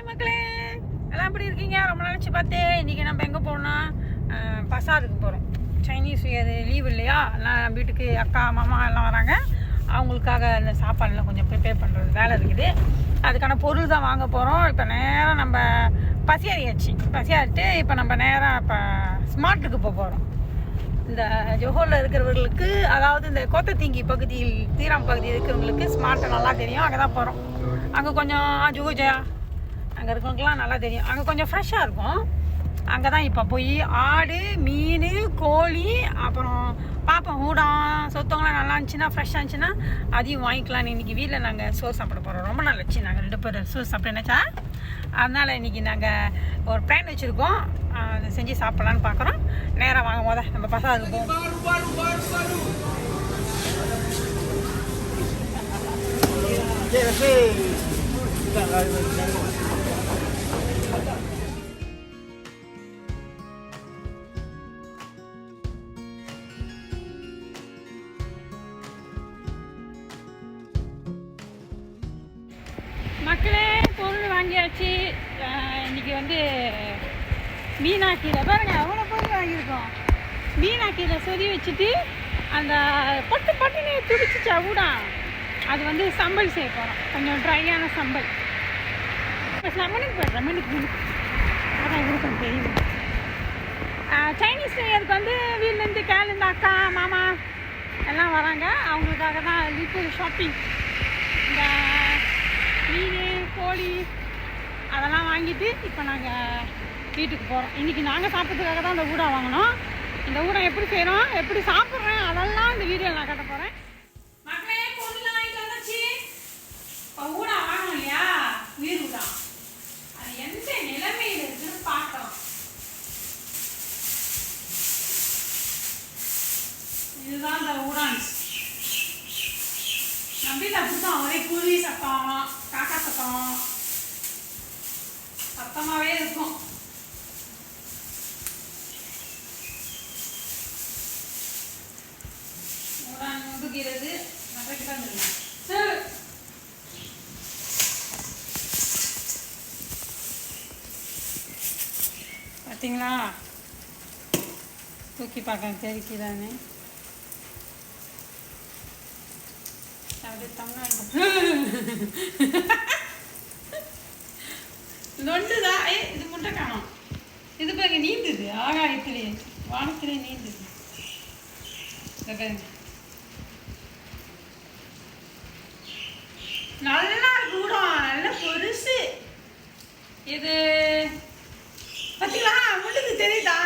மக்களே, எல்லாம் எப்படி இருக்கீங்க? ரொம்ப நாளைச்சு பார்த்தே. இன்றைக்கி நம்ம எங்கே போகிறோம்னா பசாருக்கு போகிறோம். சைனீஸ் இயர் லீவ் இல்லையா, எல்லாம் வீட்டுக்கு அக்கா மாமா எல்லாம் வராங்க. அவங்களுக்காக இந்த சாப்பாடுலாம் கொஞ்சம் ப்ரிப்பேர் பண்ணுறது வேலை இருக்குது. அதுக்கான பொருள் தான் வாங்க போகிறோம். இப்போ நேராக நம்ம பசியாரிட்டு இப்போ நம்ம நேராக இப்போ ஸ்மார்ட்டுக்கு போகிறோம். இந்த ஜோஹரில் இருக்கிறவர்களுக்கு, அதாவது இந்த கோத்தத்தீங்கி பகுதியில் தீராம் பகுதியில் இருக்கிறவங்களுக்கு ஸ்மார்ட்டை நல்லா தெரியும். அங்கே தான் போகிறோம். அங்கே கொஞ்சம் ஜுகுஜா அங்கே இருக்கிறவங்களுக்குலாம் நல்லா தெரியும். அங்கே கொஞ்சம் ஃப்ரெஷ்ஷாக இருக்கும். அங்கே தான் இப்போ போய் ஆடு, மீன், கோழி, அப்புறம் பாப்போம் ஊடம் சொத்தவங்களாம் நல்லா இருந்துச்சுன்னா, ஃப்ரெஷ்ஷாக இருந்துச்சுன்னா அதையும் வாங்கிக்கலான்னு இன்றைக்கி வீட்டில் நாங்கள் சோறு சாப்பிட போகிறோம். ரொம்ப நாள் வச்சு நாங்கள் 2 பேர் சோறு சாப்பிட்டேன்னாச்சா, அதனால் இன்றைக்கி நாங்கள் ஒரு பிளான் வச்சுருக்கோம். அதை செஞ்சு சாப்பிட்லான்னு பார்க்குறோம். நேராக வாங்கும் போத நம்ம பசாருக்கு போவோம். மக்களே, பொருள் வாங்கியாச்சு. இன்றைக்கி மீனாக்கீரை பாருங்க, அவ்வளோ பொருள் வாங்கியிருக்கோம். மீனாக்கீரை சொதி வச்சுட்டு அந்த பட்டுன்னு துடிச்சிச்சா ஊடா, அது சம்பல் செய்ய போகிறோம். கொஞ்சம் ட்ரையான சம்பல். இப்போ லெமனுக்கு அதான் இருக்கும் தெரியும். சைனீஸ் நியூ இயருக்கு வீட்டிலேருந்து கேலேருந்து அக்கா மாமா எல்லாம் வராங்க. அவங்களுக்காக தான் இப்போ ஷாப்பிங். இந்த மீன், கோழி அதெல்லாம் வாங்கிட்டு இப்போ நாங்கள் வீட்டுக்கு போகிறோம். இன்றைக்கி நாங்கள் சாப்பிட்றதுக்காக தான் இந்த ஊடா வாங்கினோம். இந்த ஊடா எப்படி செய்கிறோம், எப்படி சாப்பிட்றேன், அதெல்லாம் இந்த வீடியோ நான் காட்ட போகிறேன். மக்களே, பொருள் வாங்கிட்டு வந்துச்சு. இப்போ ஊடா வாங்கணும் இல்லையா, உயிர் ஊடா, அது எந்த நிலைமையில் இருக்குன்னு பார்க்கலாம். இதுதான் இந்த ஊடான்ஸ். நம்பிட்டு அப்படித்தான் ஒரே குருவி சத்தம், காக்கா சத்தம் சத்தமாகவே இருக்கும். ஊடான் முதுகிறது நகைக்கு தான் தெரியும். சரி, பார்த்தீங்களா, தூக்கி பார்க்க தெரிக்குதானே. நொண்டுதா? இது முட்டை காணும். இது பாருங்க, நீந்துது ஆகாயத்திலே, வானத்திலே நீந்துது. நல்லா கூடும், நல்ல பொருசு. இது பார்த்தீங்களா, முள்ளுக்கு தெரியுதா?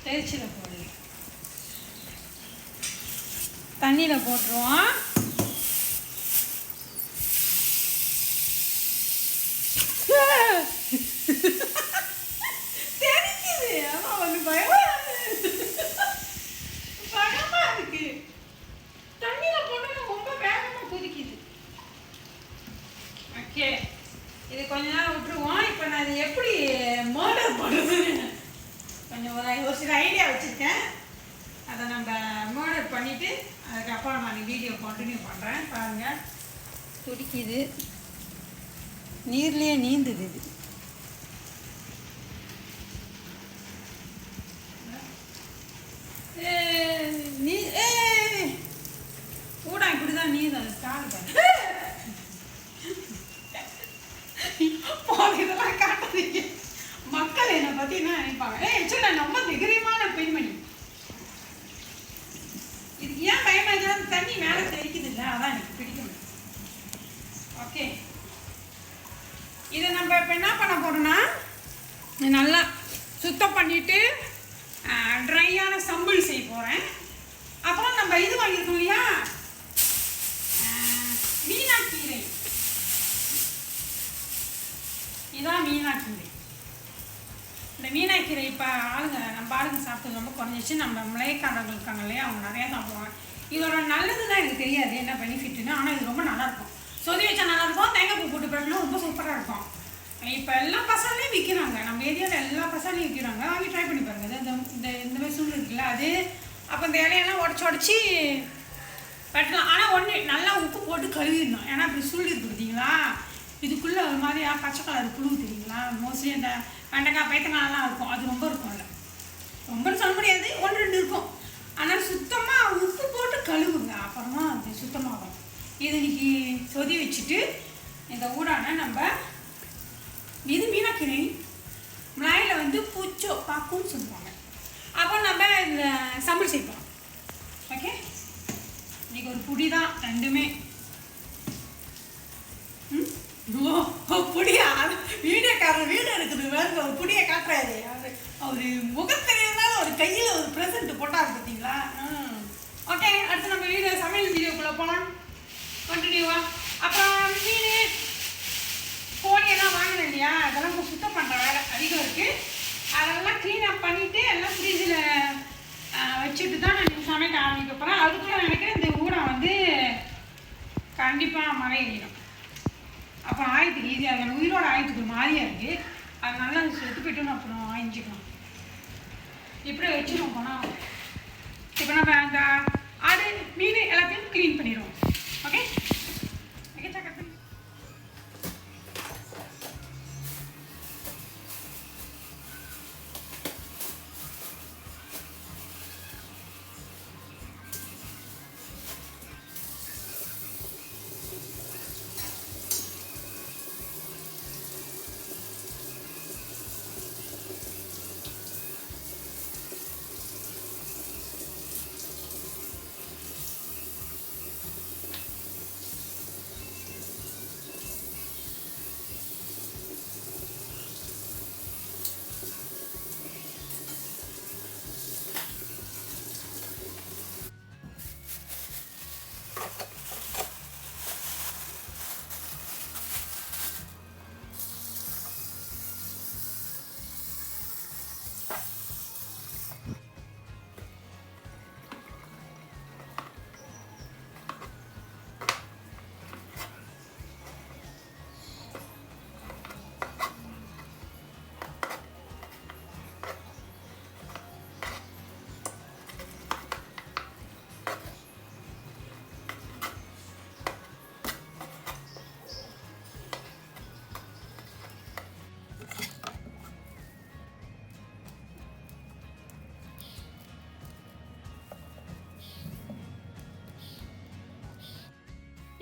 தெரிச்சிட போடு, தண்ணியில் போட்டுருவோம். தெரிக்குது, ஆனால் பயமா இருக்கு. தண்ணியில் போட்டு ரொம்ப வேகமாக கொதிக்குது. ஓகே, இது கொஞ்ச நேரம் விட்டுருவோம். இப்போ நான் இது எப்படி மர்டர் பண்ணுறதுன்னு கொஞ்சம் ஒரு சில ஐடியா வச்சுருக்கேன். அதை நம்ம மர்டர் பண்ணிவிட்டு அதுக்கப்புறம் நான் வீடியோ கண்டினியூ பண்ணுறேன். பாருங்கள், துடிக்குது, நீர்லேயே நீந்துது. இது ஊடா இப்படி தான் நீந்தும். இதெல்லாம் காட்டாதீங்க, மக்கள் என்னை பற்றி என்ன நினைப்பாங்க. ஆக்சுவலாக ரொம்ப தைரியமான பெண்மணி. இதுக்கு ஏன் பயமாக தண்ணி மேலே தெரிக்குது இல்லை, அதான் எனக்கு பிடிக்கும். ஓகே, இதை நம்ம இப்போ என்ன பண்ண போகிறோம்னா, நல்லா சுத்தம் பண்ணிவிட்டு ட்ரையான சம்பல் செய்ய போகிறேன். அப்புறம் நம்ம இது வாங்கியிருக்கோம் இல்லையா, மீனாக்கீரை. இதான் மீனாக்கீரை. இந்த மீனாக்கீரை இப்போ நம்ம ஆளுங்க சாப்பிட்டு ரொம்ப குறைஞ்சிச்சு. நம்ம மலைக்காரர்கள் இருக்காங்க இல்லையா, அவங்க நிறையா சாப்பிடுவாங்க. இதோட நல்லது தான் எனக்கு தெரியாது என்ன பெனிஃபிட்னு, ஆனால் இது ரொம்ப நல்லாயிருக்கும். சொதி வச்சா நல்லாயிருக்கும், தேங்காய் பூ போட்டு போட்டோம்னா ரொம்ப சூப்பராக இருக்கும். இப்போ எல்லா பசங்களையும் விற்கிறாங்க, நம்ம ஏரியாவில் எல்லா பசங்களையும் விற்கிறாங்க. வாங்கி ட்ரை பண்ணி பாருங்கள். இந்த மாதிரி சூடு இருக்குல்ல, அது அப்போ இந்த இலையெல்லாம் உடச்சி வெட்டலாம். ஆனால் ஒன்று நல்லா உப்பு போட்டு மட்டும் கழுவிடணும். ஏன்னா இப்படி சுருள் இருக்குது பார்த்தீங்களா, இதுக்குள்ளே ஒரு மாதிரியா பச்சை கலர் புழு தெரியுங்களா, மோஸ்ட்லி அந்த வெண்டைக்காய் பைத்தங்காயெல்லாம் இருக்கும், அது ரொம்ப இருக்கும். இல்லை ரொம்பன்னு சொல்ல முடியாது, 1-2 இருக்கும். ஆனால் சுத்தமாக உப்பு போட்டு கழுவுங்க, அப்புறமா அது சுத்தமாகும். இது இன்னைக்கு சொதி வச்சுட்டு இந்த ஊடான நம்ம இது மீனாக்கிணி மலையில் வந்து பூச்சோ பாக்குன்னு சொல்லுவாங்க. அப்போ நம்ம இந்த சம்பல் செய்வோம். ஓகே, இன்றைக்கி ஒரு புடி தான் ரெண்டுமே. புடியா வீடியோக்காரர் வீடியோ இருக்குது வேறு ஒரு புடியை காட்டுறாரு. அவர் முகத்தெரியாலும் ஒரு கையில் ஒரு ப்ரெசன்ட் போட்டார் பார்த்தீங்களா. ஓகே, அடுத்து நம்ம வீடியோ சமையல் வீடியோக்குள்ளே போகலாம். கண்டினியூவா. அப்புறம் மீன் கோழியெல்லாம் வாங்கினேன் இல்லையா, அதெல்லாம் சுத்தம் பண்ணுற வேலை அதிகம் இருக்குது. அதெல்லாம் க்ளீனப் பண்ணிவிட்டு எல்லாம் ஃப்ரிட்ஜில் வச்சுட்டு தான் நான் சமைக்க ஆரம்பிக்க போகிறேன். அதுக்குள்ளே நினைக்கிறேன் இந்த ஊடம் வந்து கண்டிப்பாக மழை ஏறிடும். அப்போ ஆயத்துக்கு ஈஸியாக இருக்கணும். உயிரோட ஆயத்துக்கு மாதிரியாக இருக்குது, அது நல்லா செத்து போய்ட்டு அப்புறம் ஆயிஞ்சிக்கலாம். இப்படி வச்சுருவோம் போனால். இப்போ நம்ம அந்த ஆடு மீன் எல்லாத்தையும் க்ளீன் பண்ணிடுவோம். ஓகே,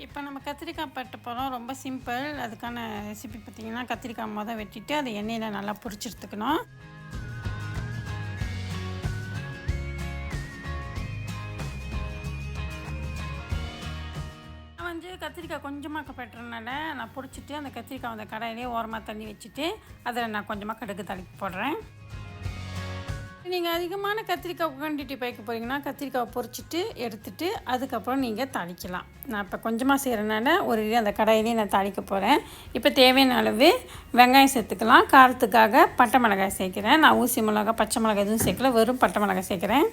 இப்போ நம்ம கத்திரிக்காய் பட்ட போகிறோம். ரொம்ப சிம்பிள். அதுக்கான ரெசிபி பார்த்திங்கன்னா, கத்திரிக்காய் மொதல் வெட்டிட்டு அதை எண்ணெயில் நல்லா பொரிச்சு எடுத்துக்கணும். நான் வந்து கத்திரிக்காய் கொஞ்சமாக பட்டுறதுனால நான் பொரிச்சிட்டு அந்த கத்திரிக்காய் அந்த கடாயிலே ஓரமாக தண்ணி வச்சுட்டு அதில் நான் கொஞ்சமாக கடுகு தாளிப்பு போடுறேன். நீங்கள் அதிகமான கத்திரிக்காய் குவான்டிட்டி வைக்க போகிறீங்கன்னா கத்திரிக்காய் பொரிச்சிட்டு எடுத்துகிட்டு அதுக்கப்புறம் நீங்கள் தாளிக்கலாம். நான் இப்போ கொஞ்சமாக செய்கிறனால ஒரு அந்த கடாயிலே நான் தாளிக்க போகிறேன். இப்போ தேவையான அளவு வெங்காயம் சேர்த்துக்கலாம். காரத்துக்காக பட்டை மிளகாய் சேர்க்குறேன். நான் ஊசி மிளகாய் பச்சை மிளகாய் எதுவும் சேர்க்கல, வெறும் பட்டை மிளகாய் சேர்க்குறேன்.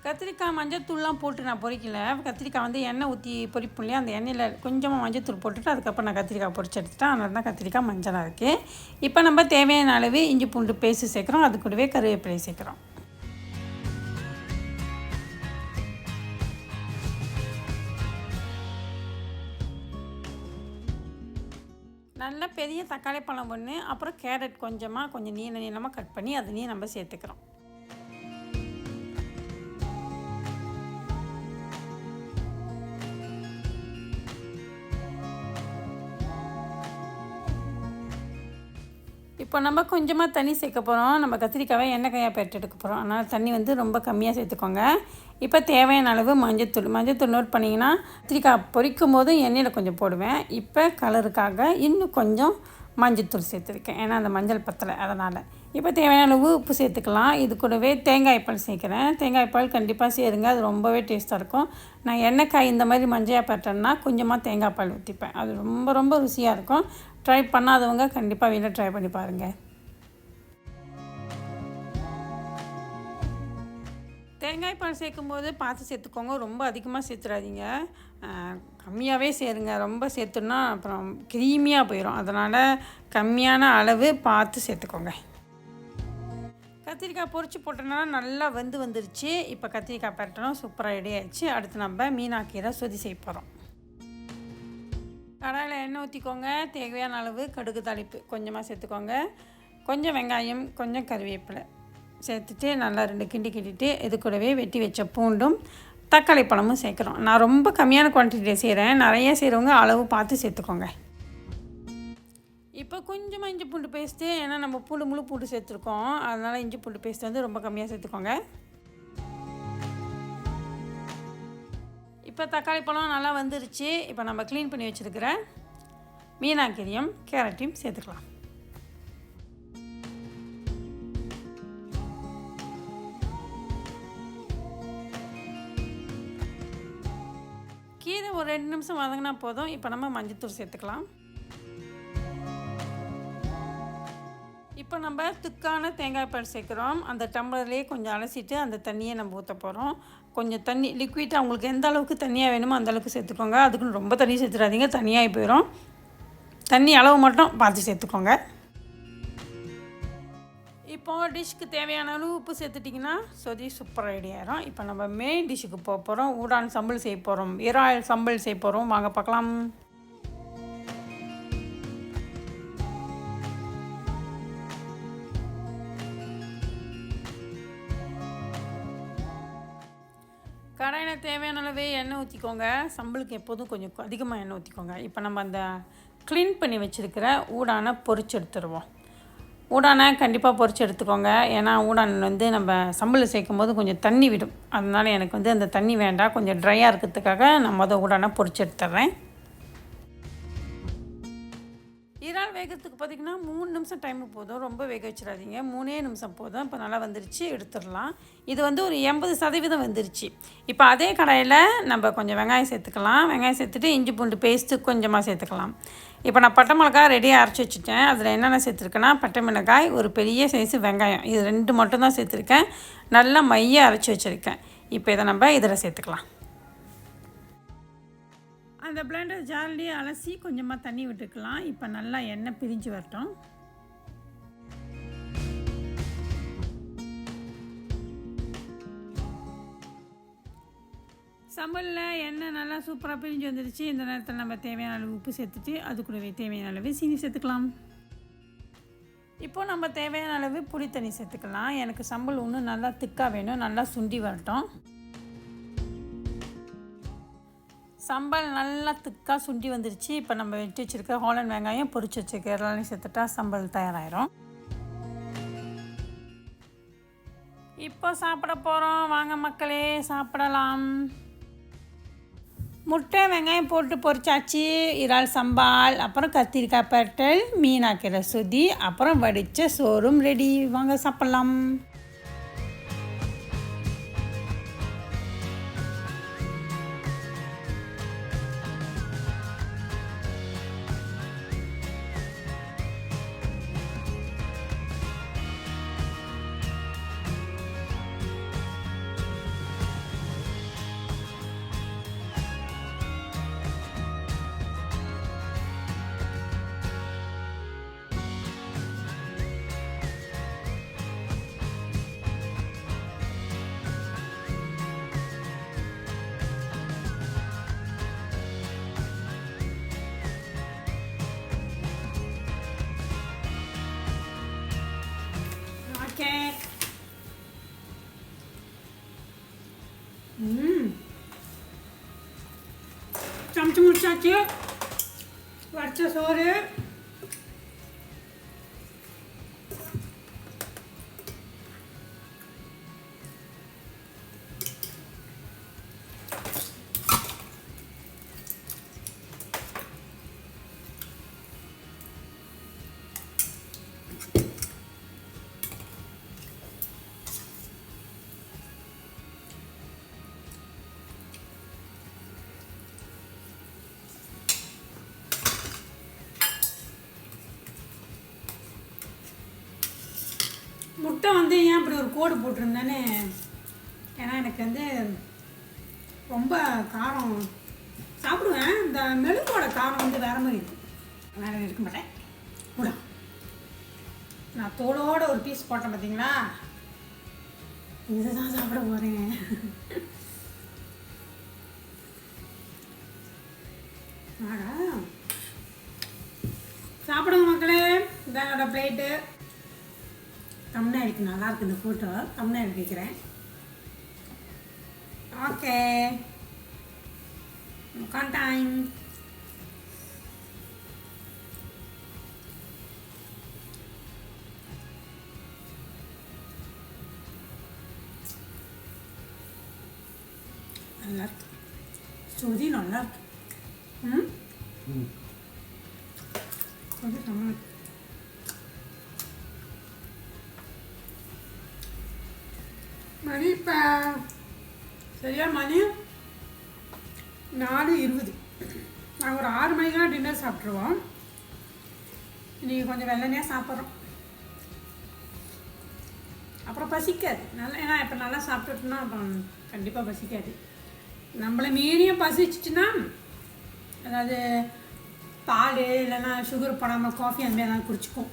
கத்திரிக்காய் மஞ்சத்தூள்லாம் போட்டு நான் பொரிக்கல. கத்திரிக்காய் வந்து எண்ணெய் ஊற்றி பொரிப்போம் இல்லையா, அந்த எண்ணெயில் கொஞ்சமாக மஞ்சத்தூள் போட்டுட்டு அதுக்கப்புறம் நான் கத்திரிக்காய் பொரிச்சு எடுத்துட்டேன். அதனால தான் கத்திரிக்காய் மஞ்சளாக இருக்குது. இப்போ நம்ம தேவையான அளவு இஞ்சி பூண்டு பேஸ்ட்டு சேர்க்குறோம். அது கூடவே கருவேப்பிலை சேர்க்குறோம். நல்லா பெரிய தக்காளி பழம் ஒன்று, அப்புறம் கேரட் கொஞ்சம் நீளமாக கட் பண்ணி அதுலேயும் நம்ம சேர்த்துக்கிறோம். இப்போ நம்ம கொஞ்சமாக தண்ணி சேர்க்க போகிறோம். நம்ம கத்திரிக்காவை எண்ணெய்க்காயாக பெற்று எடுக்க போகிறோம். அதனால் தண்ணி வந்து ரொம்ப கம்மியாக சேர்த்துக்கோங்க. இப்போ தேவையான அளவு மஞ்சத்தூள் நோட் பண்ணிங்கன்னா, கத்திரிக்காய் பொரிக்கும் போது எண்ணெயில் கொஞ்சம் போடுவேன். இப்போ கலருக்காக இன்னும் கொஞ்சம் மஞ்சத்தூள் சேர்த்துருக்கேன், ஏன்னா அந்த மஞ்சள் பத்தலை, அதனால். இப்போ தேவையான அளவு உப்பு சேர்த்துக்கலாம். இது கூடவே தேங்காய் பால் சேர்க்குறேன். தேங்காய் பால் கண்டிப்பாக சேருங்க, அது ரொம்பவே டேஸ்ட்டாக இருக்கும். நான் எண்ணெய்க்காய் இந்த மாதிரி மஞ்சள் பட்டேன்னா கொஞ்சமாக தேங்காய் பால் ஊற்றிப்பேன். அது ரொம்ப ரொம்ப ருசியாக இருக்கும். ட்ரை பண்ணாதவங்க கண்டிப்பாக வீட்டில் ட்ரை பண்ணி பாருங்கள். தேங்காய் பால் சேர்க்கும்போது பார்த்து சேர்த்துக்கோங்க, ரொம்ப அதிகமாக சேர்த்துடாதீங்க, கம்மியாகவே சேருங்க. ரொம்ப சேர்த்துன்னா அப்புறம் க்ரீமியாக போயிடும். அதனால் கம்மியான அளவு பார்த்து சேர்த்துக்கோங்க. கத்திரிக்காய் பொரிச்சு போட்டோன்னா நல்லா வந்துருச்சு. இப்போ கத்திரிக்காய் பரட்டணும், சூப்பராக ரெடி ஆகிடுச்சு. அடுத்து நம்ம மீனாக்கீரை சொதி செய்ய போகிறோம். கடாயில் எண்ணெய் ஊற்றிக்கோங்க. தேவையான அளவு கடுகு தாளிப்பு கொஞ்சமாக சேர்த்துக்கோங்க. கொஞ்சம் வெங்காயம், கொஞ்சம் கருவேப்பிலை சேர்த்துட்டு நல்லா 2 கிண்டி கிண்டிட்டு இது கூடவே வெட்டி வச்ச பூண்டும் தக்காளி பழமும் சேர்க்குறோம். நான் ரொம்ப கம்மியான குவான்டிட்டியில் செய்கிறேன். நிறைய செய்கிறவங்க அளவு பார்த்து சேர்த்துக்கோங்க. இப்போ கொஞ்சமாக இஞ்சி பூண்டு பேஸ்ட்டு, ஏன்னா நம்ம முழு பூண்டு சேர்த்துருக்கோம், அதனால் இஞ்சி பூண்டு பேஸ்ட் வந்து ரொம்ப கம்மியாக சேர்த்துக்கோங்க. இப்போ தக்காளி பழம் நல்லா வந்துருச்சு. இப்போ நம்ம க்ளீன் பண்ணி வச்சுருக்கிற மீனாக்கீரையும் கேரட்டையும் சேர்த்துக்கலாம். கீரை ஒரு 2 நிமிஷம் வதங்கினா போதும். இப்போ நம்ம மஞ்சள்தூள் சேர்த்துக்கலாம். இப்போ நம்ம திக்கான தேங்காய் பால் சேர்க்குறோம். அந்த டம்ளர்லேயே கொஞ்சம் அலசிட்டு அந்த தண்ணியை நம்ம ஊற்ற போகிறோம். கொஞ்சம் தண்ணி லிக்விட்டாக உங்களுக்கு எந்த அளவுக்கு தண்ணியாக வேணுமோ அந்த அளவுக்கு சேர்த்துக்கோங்க. அதுக்குன்னு ரொம்ப தண்ணி சேர்த்துடாதீங்க, தண்ணியாகி போயிடும். தண்ணி அளவு மட்டும் பார்த்து சேர்த்துக்கோங்க. இப்போது டிஷ்க்கு தேவையான அளவு உப்பு சேர்த்துட்டிங்கன்னா சொதி சூப்பராக ரெடி ஆகிடும். இப்போ நம்ம மெயின் டிஷ்ஷுக்கு போக போகிறோம். ஊடான் சம்பல் செய்ய போகிறோம், இறால் சம்பல் செய்ய போகிறோம். வாங்க பார்க்கலாம். கடாயில் தேவையான அளவு எண்ணெய் ஊற்றிக்கோங்க. சம்பளுக்கு எப்போதும் கொஞ்சம் அதிகமாக எண்ணெய் ஊற்றிக்கோங்க. இப்போ நம்ம அந்த க்ளீன் பண்ணி வச்சுருக்கிற ஊடானை பொரிச்சு எடுத்துடுவோம். ஊடானை கண்டிப்பாக பொரிச்சு எடுத்துக்கோங்க. ஏன்னா ஊடான் வந்து நம்ம சம்பளில் சேர்க்கும் போது கொஞ்சம் தண்ணி விடும். அதனால் எனக்கு வந்து அந்த தண்ணி வேண்டாம், கொஞ்சம் ட்ரையாக இருக்கிறதுக்காக நான் ஊடானை பொரிச்சு எடுத்துட்றேன். இறால் வேகிறதுக்கு பார்த்திங்கன்னா 3 நிமிஷம் டைமு போதும், ரொம்ப வேக வச்சிடாதீங்க. 3 நிமிஷம் போதும். இப்போ நல்லா வந்துருச்சு, எடுத்துடலாம். இது வந்து ஒரு 80% வந்துருச்சு. இப்போ அதே கடாயில் நம்ம கொஞ்சம் வெங்காயம் சேர்த்துக்கலாம். வெங்காயம் சேர்த்துட்டு இஞ்சி பூண்டு பேஸ்ட்டு கொஞ்சமாக சேர்த்துக்கலாம். இப்போ நான் பட்டை மிளகாய் ரெடியாக அரைச்சி வச்சுட்டேன். அதில் என்னென்ன சேர்த்துருக்கேன்னா பட்டை மிளகாய், ஒரு பெரிய சைஸு வெங்காயம், இது 2 மட்டும்தான் சேர்த்துருக்கேன். நல்லா மைய அரைச்சி வச்சுருக்கேன். இப்போ இதை நம்ம இதில் சேர்த்துக்கலாம். அந்த பிளெண்டர் ஜார்லேயே அலசி கொஞ்சமாக தண்ணி விட்டுக்கலாம். இப்போ நல்லா எண்ணெய் பிரிஞ்சு வரட்டும். சம்பலில் எண்ணெய் நல்லா சூப்பராக பிரிஞ்சு வந்துடுச்சு. இந்த நேரத்தில் நம்ம தேவையான அளவு உப்பு சேர்த்துட்டு அது கூடவே தேவையான அளவு சீனி சேர்த்துக்கலாம். இப்போது நம்ம தேவையான அளவு புளி தண்ணி சேர்த்துக்கலாம். எனக்கு சம்பல் இன்னும் நல்லா திக்காக வேணும், நல்லா சுண்டி வரட்டும். சம்பல் நல்லா திக்காக சுண்டி வந்துருச்சு. இப்போ நம்ம வெட்டி வச்சுருக்க ஹாலண்ட் வெங்காயம், பொரிச்சு வச்சுருக்க எல்லாரையும் சேர்த்துட்டா சம்பல் தயாராகிடும். இப்போ சாப்பிட போகிறோம். வாங்க மக்களே, சாப்பிடலாம். முட்டை வெங்காயம் போட்டு பொரிச்சாச்சு. இறால் சம்பால், அப்புறம் கத்திரிக்காய் பரட்டல், மீனாக்கீரை சொதி, அப்புறம் வடித்த சோறும் ரெடி. வாங்க சாப்பிட்லாம். சமைச்சு முடிச்சாச்சு. வடிச்ச சோறு, முட்டை வந்து ஏன் அப்படி ஒரு கோடு போட்டிருந்தேன்னு, ஏன்னா எனக்கு வந்து ரொம்ப காரம் சாப்பிடுவேன். இந்த மெழுகோட காரம் வந்து வேறு மாதிரி இருக்கும். வேறு இருக்க மாட்டேன் கூட. நான் தோலோட ஒரு பீஸ் போட்டேன் பார்த்தீங்களா, இதுதான் சாப்பிட போகிறேன். சாப்பிடுங்க மக்களே. இதான் என்னோட பிளேட்டு. தமிழ்நாடு நல்லா இருக்கு இந்த ஃபோட்டோ. தமிழ்நாடு கேட்குறேன். ஓகே, முக்கான் டைம். நல்லா இருக்கு. சொதி நல்லா இருக்கு. சொதி நல்லா இருக்கு. மணி இப்போ சரியா மணி 4:20. நாங்கள் ஒரு 6 மணிக்கெலாம் டின்னர் சாப்பிட்ருவோம். இன்றைக்கி கொஞ்சம் வெள்ளனையாக சாப்பிட்றோம். அப்புறம் பசிக்காது நல்லா. ஏன்னா இப்போ நல்லா சாப்பிட்டுட்டோம்னா அப்புறம் கண்டிப்பாக பசிக்காது. நம்மளை மீறியும் பசிச்சிச்சுன்னா அதாவது பால் இல்லைன்னா சுகர் போடாமல் காஃபி அந்த மாதிரி குடிச்சிக்கும்.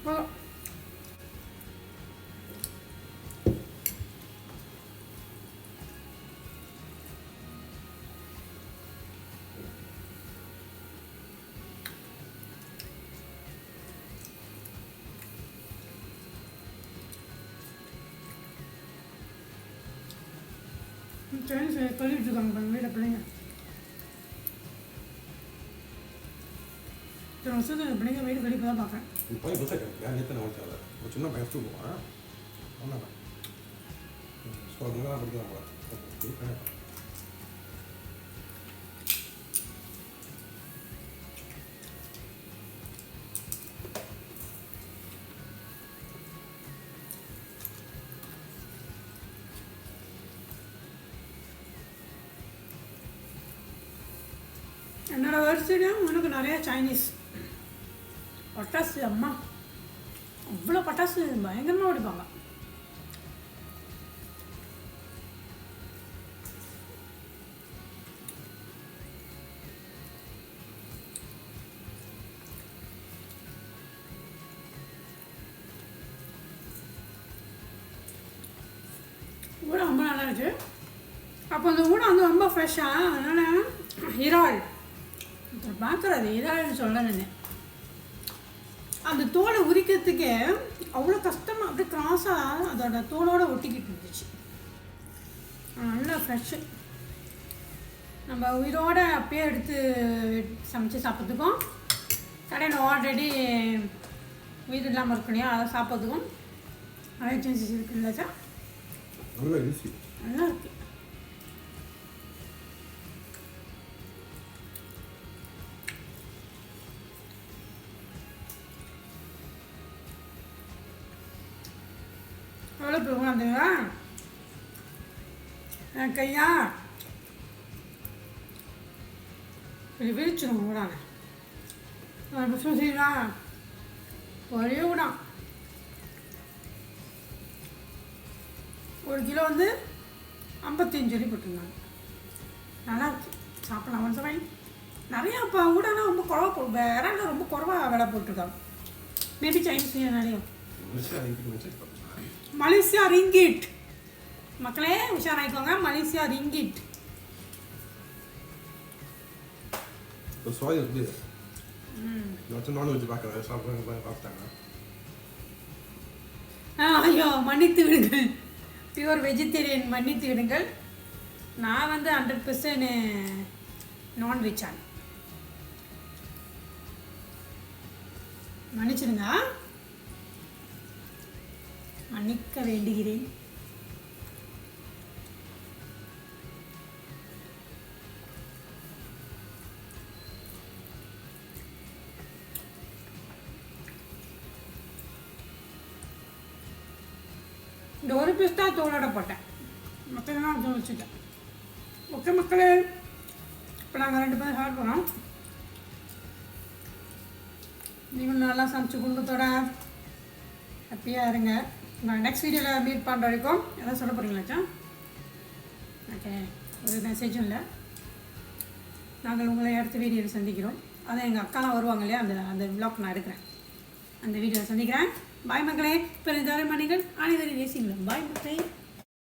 போதும். கழுவிட்டு இருக்காங்க வீட்டில் பிள்ளைங்க. இத்தனை வருஷத்துக்கு பிள்ளைங்க வீடு கழிப்பு தான் பார்க்குறேன். பையன் புதுசாக கிடைக்கல. நேற்று நான் வச்சால ஒரு சின்ன பையன் தூக்குவான். ஆமாம் ஸோ அதனால படிக்கலாம் போல. என்னோட வரிசையிலும் உனக்கு நிறைய சைனீஸ் பட்டாசு. அம்மா அவ்வளோ பட்டாசு பயங்கரமாக வெடிப்பாங்க. ஊடம் ரொம்ப நல்லா இருக்கு. அப்போ அந்த ஊடம் வந்து ரொம்ப ஃப்ரெஷ்ஷாக. அதனால் இறால் பார்க்குறது இறால்னு சொல்ல நான். அந்த தோலை உரிக்கிறதுக்கு அவ்வளோ கஷ்டமாக அப்படியே கிராஸாக அதோட தோலோடு ஒட்டிக்கிட்டு இருந்துச்சு. நல்லா ஃப்ரெஷ்ஷு. நம்ம உயிரோட அப்பயே எடுத்து சமைச்சு சாப்பிட்றதுக்கும் கடையில் ஆல்ரெடி உயிர் இல்லாமல் இருக்கு இல்லையா அதை சாப்பிட்றதுக்கும் நிறைய சேஞ்சஸ் இருக்குது இல்லை சார். நல்லா இருக்கு. எவ்வளோ போகும் வந்துங்களா என் கையா இப்படி விரிச்சிடும் கூடாங்க. சுசிங்களா ஒரே கூடம் 1 கிலோ வந்து 55 ரூபாய் போட்டுருந்தாங்க. நல்லா இருக்கு. சாப்பிடலாம் ஒன் சமையல் நிறையா. இப்போ ஊடானா ரொம்ப குறவா வேற ரொம்ப குறவாக விலை போட்டிருக்காங்க. மேபி சைனீஸ் நிறையும். மலேசியா ரிங்கிட் மக்களே உஷாராயிக்கோங்க. Malaysia ringgit. ஐயோ மன்னித்து விடுங்கள். பியூர் வெஜிடேரியன் மன்னித்து விடுங்கள். நான் வந்து 100% நான்வெஜ் ஆள். மன்னிச்சிடுங்க. மன்னிக்க வேண்டுகிறேன். இந்த ஒரு பீஸ் தான் தோலோட போட்டேன். மற்றதெல்லாம் தோல் வச்சுட்டேன். ஓகே மக்களே, இப்போ நாங்கள் 2 பேரும் சாப்பிட போகிறோம். நீங்களும் நல்லா சமைச்சு குடும்பத்தோட ஹாப்பியாக இருங்க. நான் நெக்ஸ்ட் வீடியோவில் மீட் பண்ணுற வரைக்கும் எதாவது சொல்ல போகிறீங்களாச்சா? ஓகே, ஒரு மெசேஜும் இல்லை. நாங்கள் உங்களை அடுத்த வீடியோவில் சந்திக்கிறோம். அதான் எங்கள் அக்காலாம் வருவாங்க இல்லையா, அந்த அந்த விளாக் நான் எடுக்கிறேன். அந்த வீடியோ சந்திக்கிறேன். பாய் மக்களே. பிறந்தவரை மணிகள் அனைவரும் நேசிங்களா. பாய் மக்களே.